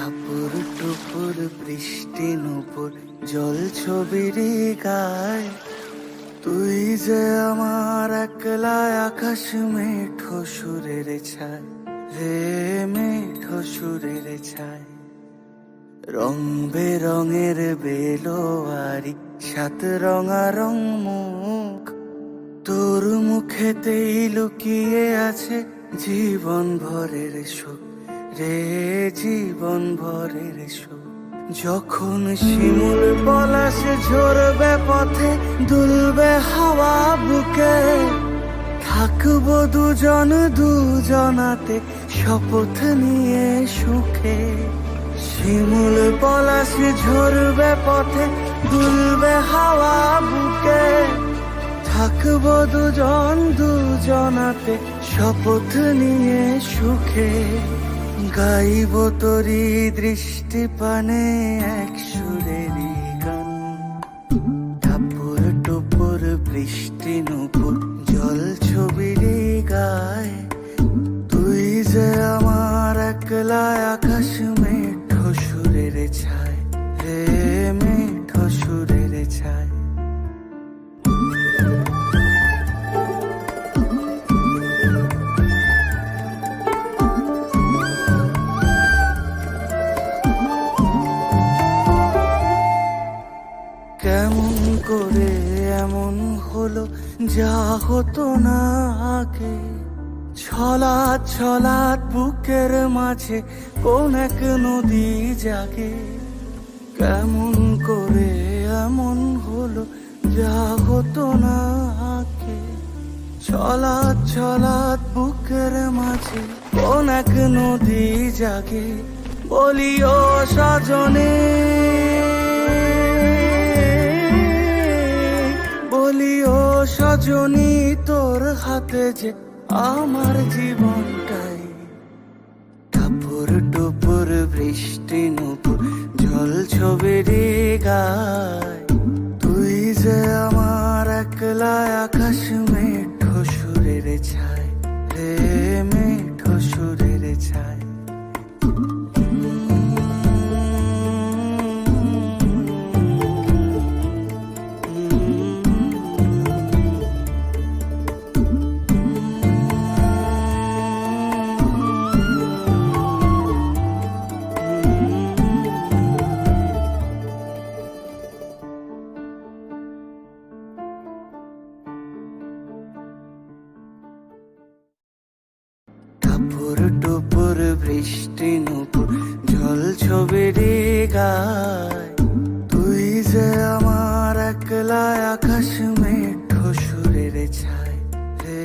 টাপুর টুপুর বৃষ্টি নুপুর জল ছবির গায়, তুই যে আমার একলা আকাশ মেঠো সুরের ছায় রে, মেঠো সুরের ছায়। রং বেরঙের বেলোয়ারি সাত রঙা রং মুখ, তোর মুখেতেই লুকিয়ে আছে জীবন ভরের সুখ রে, জীবন ভরের সুখ। যখন শিমুল পলাশ ঝরবে পথে, দুলবে হাওয়া বুকে, থাকবো দুজন দুজনাতে শপথ নিয়ে সুখে। শিমুল পলাশ ঝরবে পথে, দুলবে হাওয়া বুকে, থাকবো দুজন দুজনাতে শপথ নিয়ে সুখে। গাইব তোরি দৃষ্টি পানে এক সুরেরই গান, টাপুর টুপুর বৃষ্টি নুপুর জল ছবির গায়, তুই যে আমার একলা আকাশ মেঠো সুরের ছায় রে, মেঠো সুরের ছায়। কেমন করে এমন হলো যা হতো না আগে, ছলাৎ ছলাৎ বুকের মাঝে কোন এক নদী জাগে। কেমন করে এমন হলো যা হতো না আগে, ছলাৎ ছলাৎ বুকের মাঝে কোন এক নদী জাগে। বলিও সজনে, বলিও সজনী, তোর হাতে যে আমার জীবনটাই। টাপুর টুপুর বৃষ্টি নুপুর জল ছবির গায়, তুই যে আমার একলা আকাশ মেঠো সুরের ছায় রে, মেঠো সুরের ছায়। টাপুর টুপুর বৃষ্টি নুপুর জল ছবির গায়, তুই যে আমার একলা আকাশ মেঠো সুরের ছায় রে।